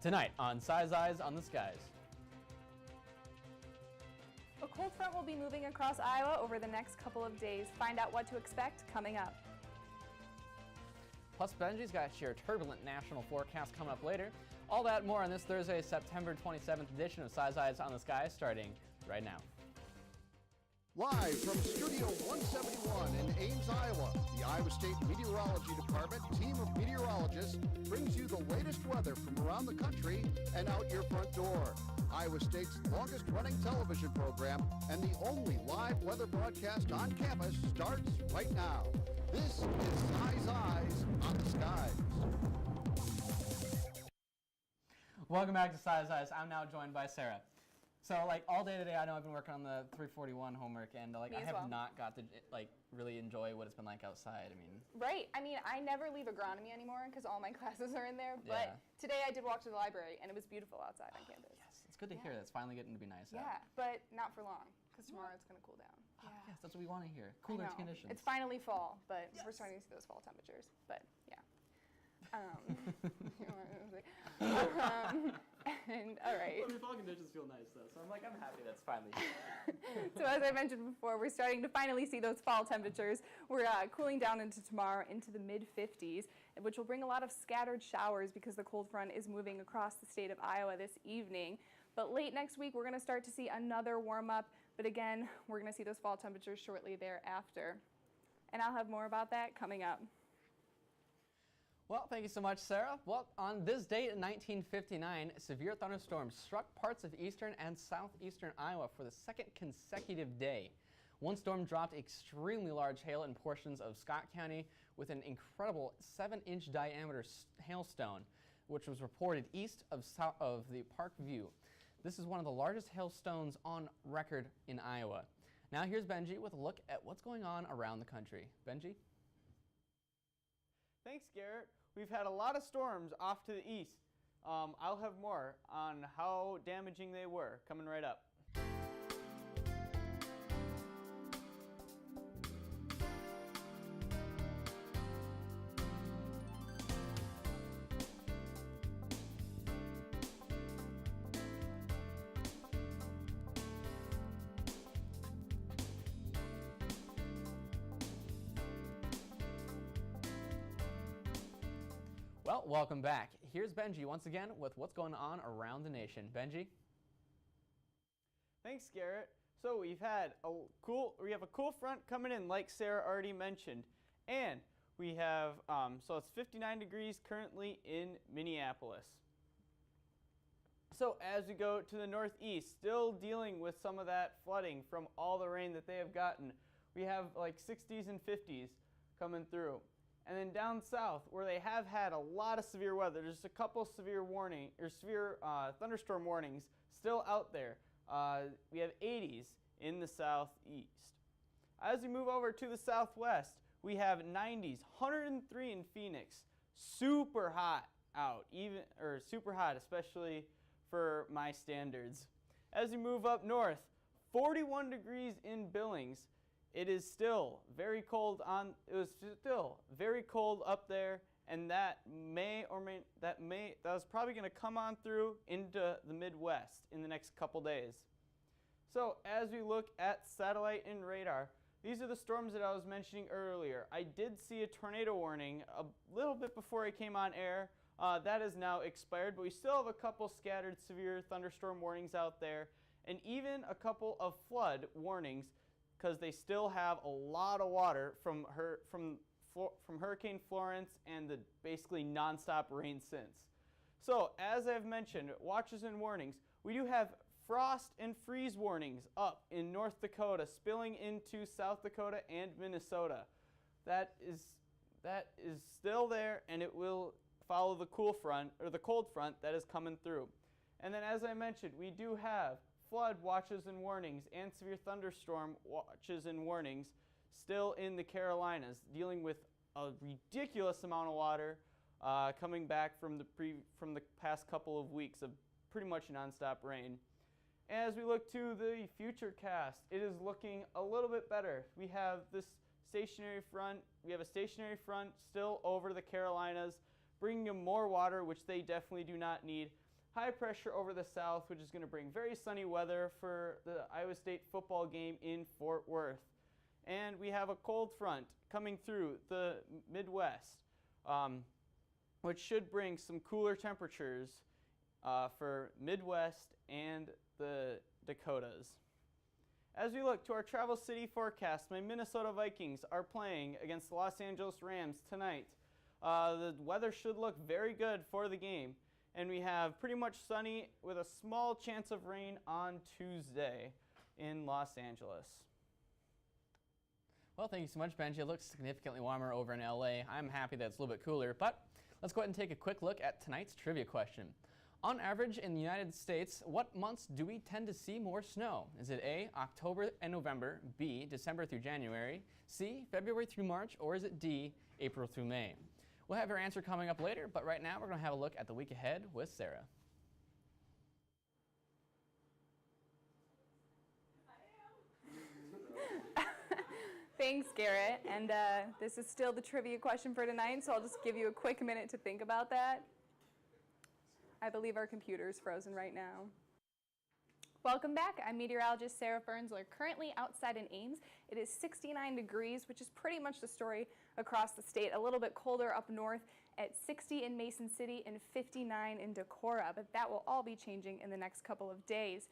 Tonight on Si's Eyes on the Skies. A cold front will be moving across Iowa over the next couple of days. Find out what to expect coming up. Plus, Benji's got your turbulent national forecast coming up later. All that and more on this Thursday, September 27th edition of Si's Eyes on the Skies, starting right now. Live from Studio 171 in Ames, Iowa, the Iowa State Meteorology Department team of meteorologists brings you the latest weather from around the country and out your front door. Iowa State's longest-running television program and the only live weather broadcast on campus starts right now. This is Si's Eyes on the Skies. Welcome back to Si's Eyes. I'm now joined by Sara. So, all day today, I know I've been working on the 341 homework, and, I have not got to, really enjoy what it's been like outside. Right. I never leave agronomy anymore because all my classes are in there, but today I did walk to the library, and it was beautiful outside on campus. Yes, it's good to hear that it's finally getting to be nice out. Yeah, but not for long, because tomorrow it's going to cool down. Yeah. Yes, that's what we want to hear. Cooler conditions. It's finally fall, but we're starting to see those fall temperatures, but yeah. And all right. The fall conditions feel nice though, so I'm happy that's finally here. So as I mentioned before, we're starting to finally see those fall temperatures. We're cooling down into tomorrow into the mid-50s, which will bring a lot of scattered showers because the cold front is moving across the state of Iowa this evening. But late next week, we're going to start to see another warm up. But again, we're going to see those fall temperatures shortly thereafter. And I'll have more about that coming up. Well, thank you so much, Sara. Well, on this date in 1959, severe thunderstorms struck parts of eastern and southeastern Iowa for the second consecutive day. One storm dropped extremely large hail in portions of Scott County with an incredible 7-inch diameter hailstone, which was reported east of the Park View. This is one of the largest hailstones on record in Iowa. Now here's Benji with a look at what's going on around the country. Benji? Thanks, Garrett. We've had a lot of storms off to the east. I'll have more on how damaging they were coming right up. Well, welcome back. Here's Benji once again with what's going on around the nation. Benji? Thanks, Garrett. So we have a cool front coming in, like Sara already mentioned, and we have so it's 59 degrees currently in Minneapolis. So as we go to the northeast, still dealing with some of that flooding from all the rain that they have gotten, we have 60s and 50s coming through. And then down south, where they have had a lot of severe weather, there's a couple severe thunderstorm warnings still out there. We have 80s in the southeast. As we move over to the southwest, we have 90s, 103 in Phoenix. Super hot out, super hot, especially for my standards. As we move up north, 41 degrees in Billings. It is still very cold up there, and that was probably going to come on through into the Midwest in the next couple days. So as we look at satellite and radar, these are the storms that I was mentioning earlier. I did see a tornado warning a little bit before I came on air. That is now expired, but we still have a couple scattered severe thunderstorm warnings out there, and even a couple of flood warnings, because they still have a lot of water from Hurricane Florence and the basically nonstop rain since. So as I've mentioned, watches and warnings, we do have frost and freeze warnings up in North Dakota, spilling into South Dakota and Minnesota. That is still there, and it will follow the cold front that is coming through. And then as I mentioned, we do have flood watches and warnings and severe thunderstorm watches and warnings still in the Carolinas, dealing with a ridiculous amount of water coming back from the past couple of weeks of pretty much nonstop rain. As we look to the future cast, it is looking a little bit better. We have a stationary front still over the Carolinas, bringing them more water, which they definitely do not need. high pressure over the south, which is going to bring very sunny weather for the Iowa State football game in Fort Worth. And we have a cold front coming through the Midwest, which should bring some cooler temperatures for Midwest and the Dakotas. As we look to our Travel City forecast, my Minnesota Vikings are playing against the Los Angeles Rams tonight. The weather should look very good for the game, and we have pretty much sunny with a small chance of rain on Tuesday in Los Angeles. Well, thank you so much, Benji. It looks significantly warmer over in LA. I'm happy that it's a little bit cooler, but let's go ahead and take a quick look at tonight's trivia question. On average, in the United States, what months do we tend to see more snow? Is it A, October and November, B, December through January, C, February through March, or is it D, April through May? We'll have your answer coming up later, but right now we're going to have a look at the week ahead with Sara. Thanks, Garrett. And this is still the trivia question for tonight, so I'll just give you a quick minute to think about that. I believe our computer's frozen right now. Welcome back. I'm meteorologist Sara Foernssler, currently outside in Ames. It is 69 degrees, which is pretty much the story across the state. A little bit colder up north at 60 in Mason City and 59 in Decorah, but that will all be changing in the next couple of days.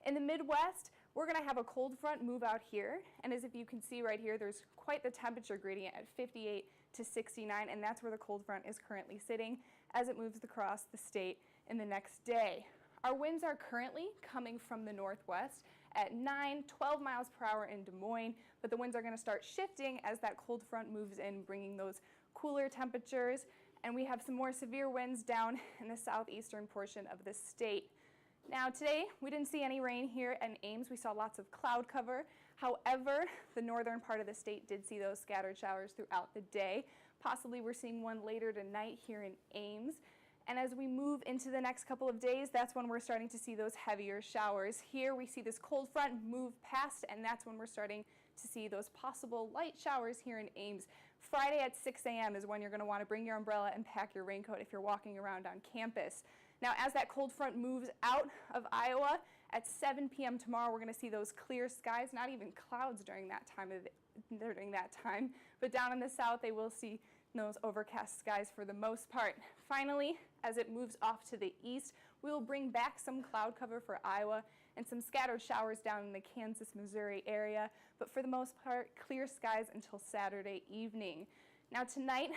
In the Midwest, we're going to have a cold front move out here, and as if you can see right here, there's quite the temperature gradient at 58 to 69, and that's where the cold front is currently sitting as it moves across the state in the next day. Our winds are currently coming from the northwest at 12 miles per hour in Des Moines, but the winds are going to start shifting as that cold front moves in, bringing those cooler temperatures, and we have some more severe winds down in the southeastern portion of the state. Now today, we didn't see any rain here in Ames. We saw lots of cloud cover. However, the northern part of the state did see those scattered showers throughout the day. Possibly we're seeing one later tonight here in Ames. And as we move into the next couple of days, that's when we're starting to see those heavier showers. Here we see this cold front move past, and that's when we're starting to see those possible light showers here in Ames. Friday at 6 a.m. is when you're going to want to bring your umbrella and pack your raincoat if you're walking around on campus. Now, as that cold front moves out of Iowa, at 7 p.m. tomorrow, we're going to see those clear skies, not even clouds during that time, but down in the south, they will see those overcast skies for the most part. Finally, as it moves off to the east, we will bring back some cloud cover for Iowa and some scattered showers down in the Kansas, Missouri area, but for the most part, clear skies until Saturday evening. Now tonight,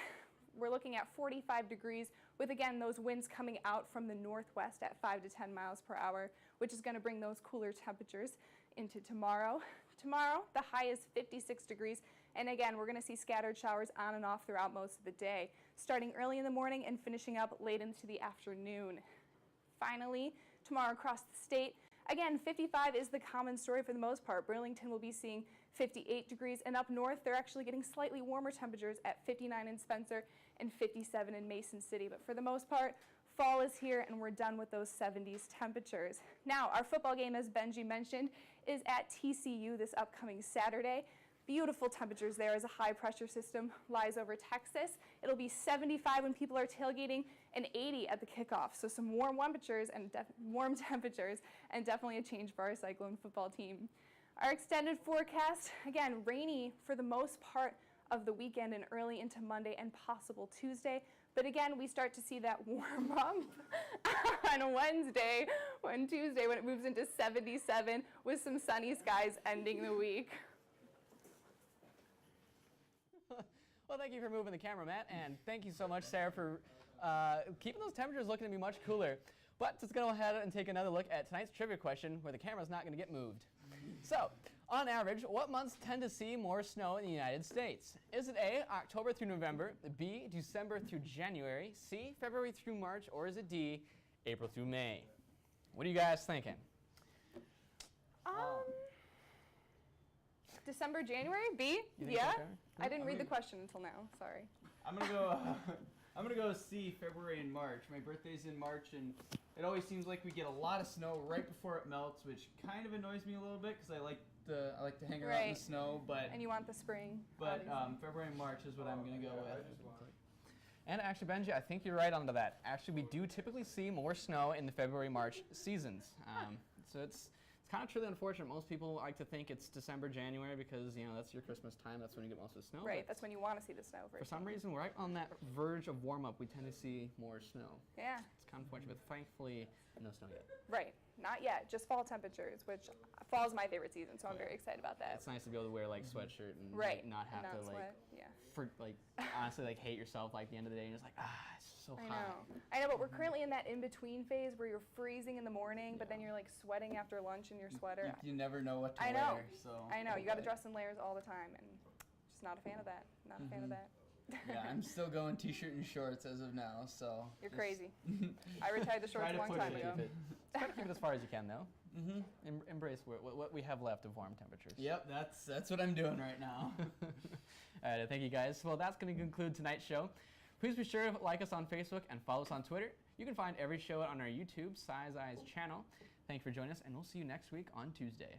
we're looking at 45 degrees with, again, those winds coming out from the northwest at 5 to 10 miles per hour, which is going to bring those cooler temperatures into tomorrow. Tomorrow, the high is 56 degrees, and again, we're going to see scattered showers on and off throughout most of the day, starting early in the morning and finishing up late into the afternoon. Finally, tomorrow across the state, again, 55 is the common story for the most part. Burlington will be seeing 58 degrees, and up north, they're actually getting slightly warmer temperatures at 59 in Spencer and 57 in Mason City. But for the most part, fall is here, and we're done with those 70s temperatures. Now, our football game, as Benji mentioned, is at TCU this upcoming Saturday. Beautiful temperatures there as a high pressure system lies over Texas. It'll be 75 when people are tailgating and 80 at the kickoff. So some warm temperatures and definitely a change for our Cyclone football team. Our extended forecast, again, rainy for the most part of the weekend and early into Monday and possible Tuesday. But again, we start to see that warm up on Wednesday, Tuesday when it moves into 77 with some sunny skies ending the week. Well, thank you for moving the camera, Matt, and thank you so much, Sara, for keeping those temperatures looking to be much cooler. But let's go ahead and take another look at tonight's trivia question where the camera's not going to get moved. So, on average, what months tend to see more snow in the United States? Is it A, October through November, B, December through January, C, February through March, or is it D, April through May? What are you guys thinking? December, January, B? Yeah? I didn't read the question until now, sorry. I'm gonna go C, February and March. My birthday's in March, and it always seems like we get a lot of snow right before it melts, which kind of annoys me a little bit because I like to hang around in the snow. But and you want the spring. But February and March is what I'm gonna go with. And actually, Benji, I think you're right onto that. Actually, we do typically see more snow in the February-March seasons. So it's kind of truly unfortunate. Most people like to think it's December, January because, you know, that's your Christmas time. That's when you get most of the snow. Right, that's when you want to see the snow. For some reason, right on that verge of warm-up, we tend to see more snow. Yeah. It's kind of unfortunate, but thankfully, no snow yet. Right, not yet, just fall temperatures, which fall is my favorite season, so I'm very excited about that. It's nice to be able to wear like sweatshirt and Right, like, not have and to not like, sweat, yeah. Honestly like hate yourself like the end of the day and just like, it's so hot. I know, but we're currently in that in-between phase where you're freezing in the morning, but then you're like sweating after lunch in your sweater. You never know what to I know. wear. So I know, you got to dress in layers all the time, and just not a fan of that. Not a fan of that. Yeah, I'm still going t-shirt and shorts as of now, so. You're crazy. I retired the shorts a long time ago. Try to keep it as far as you can though. Embrace what we have left of warm temperatures. Yep, that's what I'm doing right now. All right, thank you guys. Well, that's going to conclude tonight's show. Please be sure to like us on Facebook and follow us on Twitter. You can find every show on our YouTube Size Eyes channel. Thank you for joining us, and we'll see you next week on Tuesday.